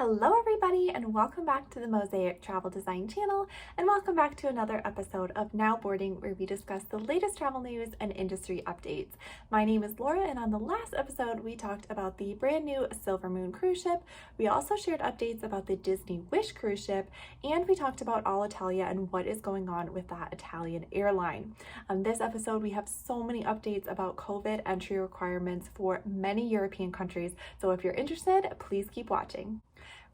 Hello everybody and welcome back to the Mosaic Travel Design channel and welcome back to another episode of Now Boarding where we discuss the latest travel news and industry updates. My name is Laura and on the last episode we talked about the brand new Silver Moon cruise ship. We also shared updates about the Disney Wish cruise ship and we talked about Alitalia and what is going on with that Italian airline. On this episode we have so many updates about COVID entry requirements for many European countries, so if you're interested, please keep watching.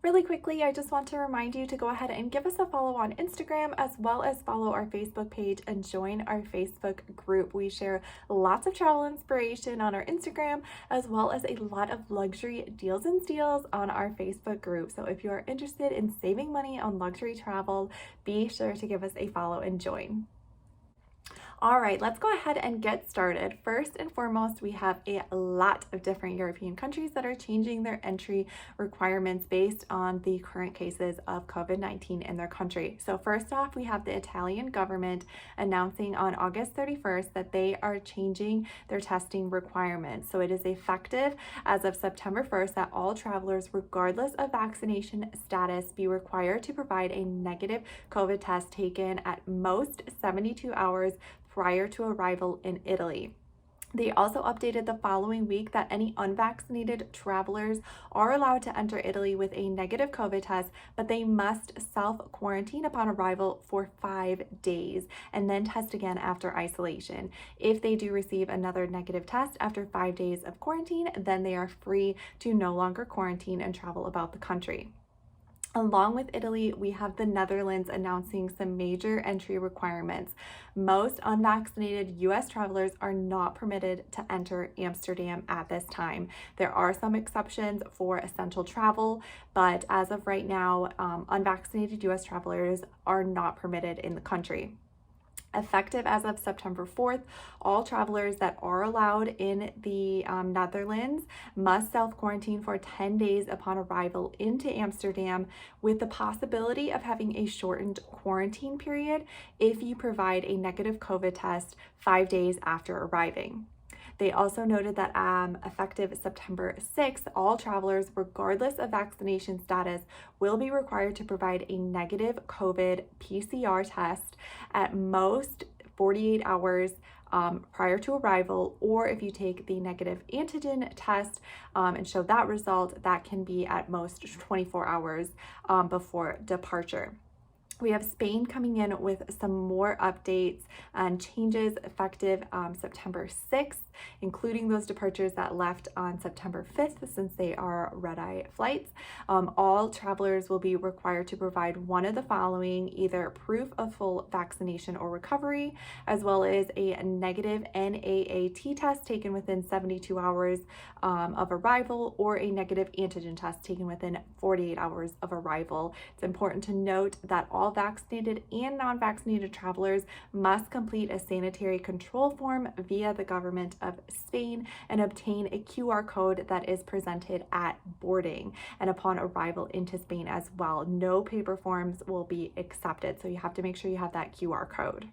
Really quickly, I just want to remind you to go ahead and give us a follow on Instagram as well as follow our Facebook page and join our Facebook group. We share lots of travel inspiration on our Instagram as well as a lot of luxury deals and steals on our Facebook group. So if you are interested in saving money on luxury travel, be sure to give us a follow and join. All right, let's go ahead and get started. First and foremost, we have a lot of different European countries that are changing their entry requirements based on the current cases of COVID-19 in their country. So first off, we have the Italian government announcing on August 31st that they are changing their testing requirements. So it is effective as of September 1st that all travelers, regardless of vaccination status, be required to provide a negative COVID test taken at most 72 hours prior to arrival in Italy. They also updated the following week that any unvaccinated travelers are allowed to enter Italy with a negative COVID test, but they must self-quarantine upon arrival for 5 days and then test again after isolation. If they do receive another negative test after 5 days of quarantine, then they are free to no longer quarantine and travel about the country. Along with Italy, we have the Netherlands announcing some major entry requirements. Most unvaccinated US travelers are not permitted to enter Amsterdam at this time. There are some exceptions for essential travel, but as of right now, unvaccinated US travelers are not permitted in the country. Effective as of September 4th, all travelers that are allowed in the Netherlands must self-quarantine for 10 days upon arrival into Amsterdam, with the possibility of having a shortened quarantine period if you provide a negative COVID test 5 days after arriving. They also noted that effective September 6th, all travelers, regardless of vaccination status, will be required to provide a negative COVID PCR test at most 48 hours prior to arrival, or if you take the negative antigen test and show that result, that can be at most 24 hours before departure. We have Spain coming in with some more updates and changes effective September 6th, including those departures that left on September 5th since they are red-eye flights. All travelers will be required to provide one of the following: either proof of full vaccination or recovery, as well as a negative NAAT test taken within 72 hours of arrival, or a negative antigen test taken within 48 hours of arrival. It's important to note that all vaccinated and non-vaccinated travelers must complete a sanitary control form via the government of Spain and obtain a QR code that is presented at boarding and upon arrival into Spain as well. No paper forms will be accepted, so you have to make sure you have that QR code.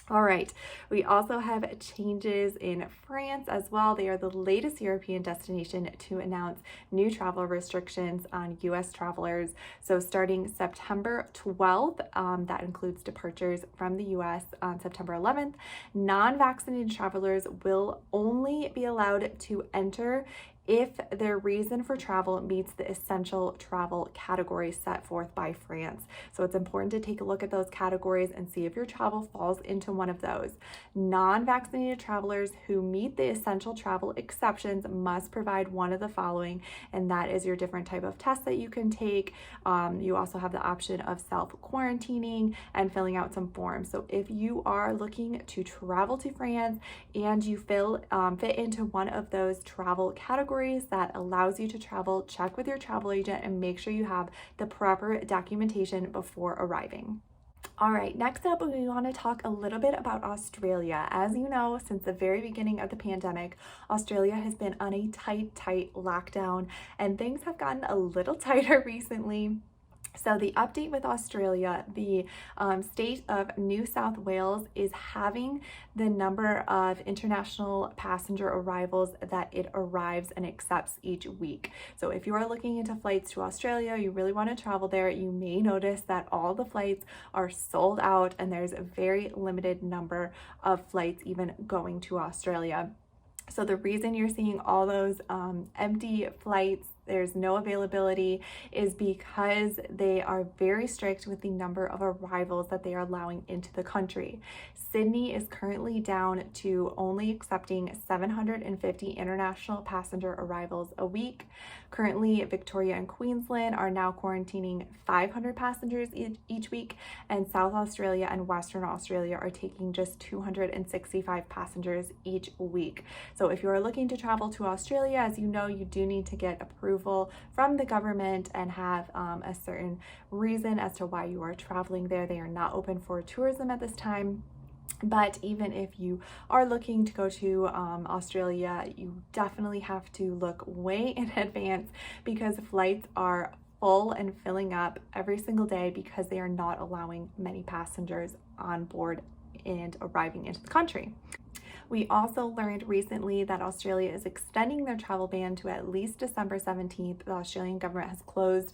All right, we also have changes in France as well. They are the latest European destination to announce new travel restrictions on US travelers. So starting September 12th, that includes departures from the US on September 11th, non-vaccinated travelers will only be allowed to enter if their reason for travel meets the essential travel categories set forth by France. So it's important to take a look at those categories and see if your travel falls into one of those. Non-vaccinated travelers who meet the essential travel exceptions must provide one of the following, and that is your different type of test that you can take. You also have the option of self-quarantining and filling out some forms. So if you are looking to travel to France and you fit into one of those travel categories that allows you to travel, check with your travel agent and make sure you have the proper documentation before arriving. All right, next up, we want to talk a little bit about Australia. As you know, since the very beginning of the pandemic, Australia has been on a tight lockdown, and things have gotten a little tighter recently. So the update with Australia, the state of New South Wales is having the number of international passenger arrivals that it arrives and accepts each week. So if you are looking into flights to Australia, you really want to travel there, you may notice that all the flights are sold out and there's a very limited number of flights even going to Australia. So the reason you're seeing all those empty flights, there's no availability, is because they are very strict with the number of arrivals that they are allowing into the country. Sydney is currently down to only accepting 750 international passenger arrivals a week. Currently, Victoria and Queensland are now quarantining 500 passengers each week, and South Australia and Western Australia are taking just 265 passengers each week. So if you are looking to travel to Australia, as you know, you do need to get approval from the government and have a certain reason as to why you are traveling there. They are not open for tourism at this time. But even if you are looking to go to Australia, you definitely have to look way in advance because flights are full and filling up every single day because they are not allowing many passengers on board and arriving into the country. We also learned recently that Australia is extending their travel ban to at least December 17th. The Australian government has closed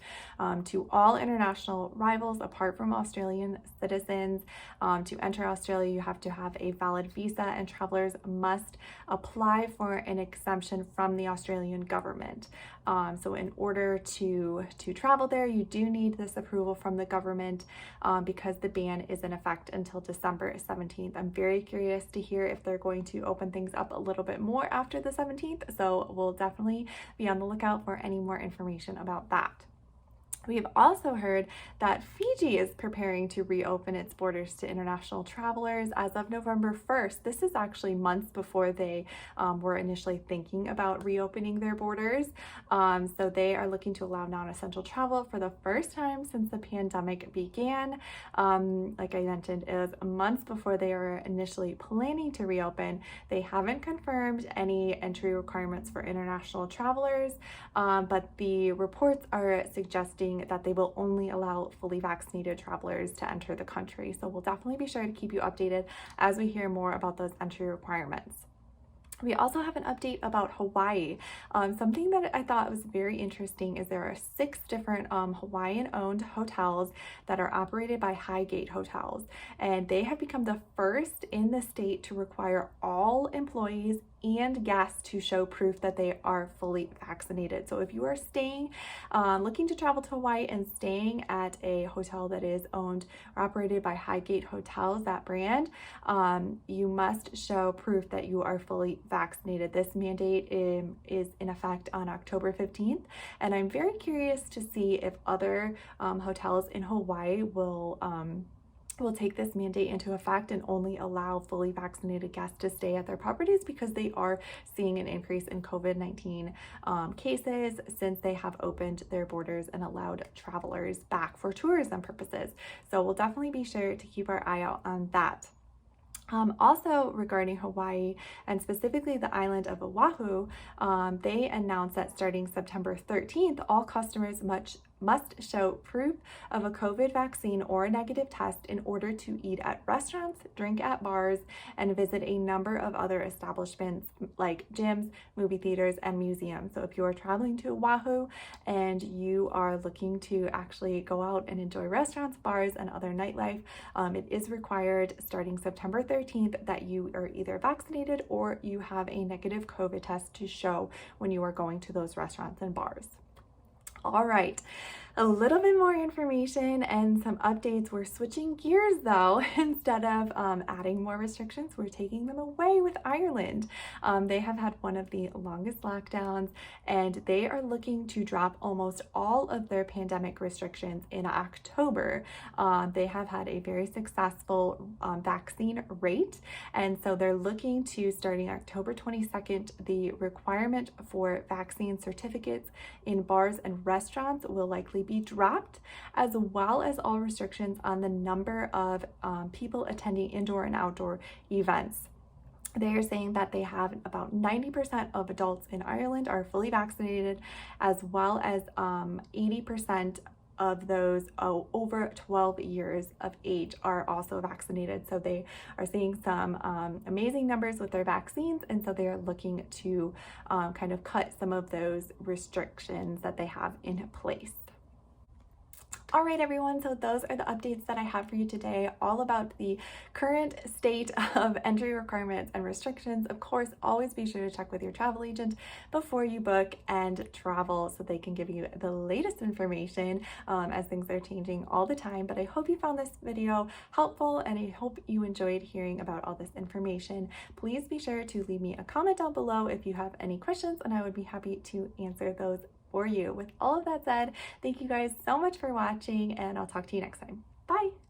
to all international arrivals apart from Australian citizens. To enter Australia, you have to have a valid visa, and travelers must apply for an exemption from the Australian government. So in order to travel there, you do need this approval from the government because the ban is in effect until December 17th. I'm very curious to hear if they're going to open things up a little bit more after the 17th. So we'll definitely be on the lookout for any more information about that. We have also heard that Fiji is preparing to reopen its borders to international travelers as of November 1st. This is actually months before they were initially thinking about reopening their borders. So they are looking to allow non-essential travel for the first time since the pandemic began. Like I mentioned, it was months before they were initially planning to reopen. They haven't confirmed any entry requirements for international travelers, but the reports are suggesting that they will only allow fully vaccinated travelers to enter the country. So we'll definitely be sure to keep you updated as we hear more about those entry requirements. We also have an update about Hawaii. Something that I thought was very interesting is there are 6 different Hawaiian-owned hotels that are operated by Highgate Hotels, and they have become the first in the state to require all employees and guests to show proof that they are fully vaccinated. So if you are staying, looking to travel to Hawaii and staying at a hotel that is owned or operated by Highgate Hotels, that brand, you must show proof that you are fully vaccinated. This mandate is in effect on October 15th, and I'm very curious to see if other hotels in Hawaii will take this mandate into effect and only allow fully vaccinated guests to stay at their properties because they are seeing an increase in COVID-19 cases since they have opened their borders and allowed travelers back for tourism purposes. So we'll definitely be sure to keep our eye out on that. Also regarding Hawaii and specifically the island of Oahu, they announced that starting September 13th, all customers must show proof of a COVID vaccine or a negative test in order to eat at restaurants, drink at bars, and visit a number of other establishments like gyms, movie theaters, and museums. So if you are traveling to Oahu and you are looking to actually go out and enjoy restaurants, bars, and other nightlife, it is required starting September 13th that you are either vaccinated or you have a negative COVID test to show when you are going to those restaurants and bars. All right, a little bit more information and some updates. We're switching gears though. Instead of adding more restrictions, we're taking them away with Ireland. They have had one of the longest lockdowns, and they are looking to drop almost all of their pandemic restrictions in October. They have had a very successful vaccine rate, and so they're looking to, starting October 22nd, the requirement for vaccine certificates in bars and restaurants will likely be dropped, as well as all restrictions on the number of people attending indoor and outdoor events. They are saying that they have about 90% of adults in Ireland are fully vaccinated, as well as 80% of those over 12 years of age are also vaccinated. So they are seeing some amazing numbers with their vaccines, and so they are looking to kind of cut some of those restrictions that they have in place. All right, everyone, so those are the updates that I have for you today, all about the current state of entry requirements and restrictions. Of course, always be sure to check with your travel agent before you book and travel so they can give you the latest information as things are changing all the time. But I hope you found this video helpful, and I hope you enjoyed hearing about all this information. Please be sure to leave me a comment down below if you have any questions, and I would be happy to answer those for you. With all of that said, thank you guys so much for watching, and I'll talk to you next time. Bye!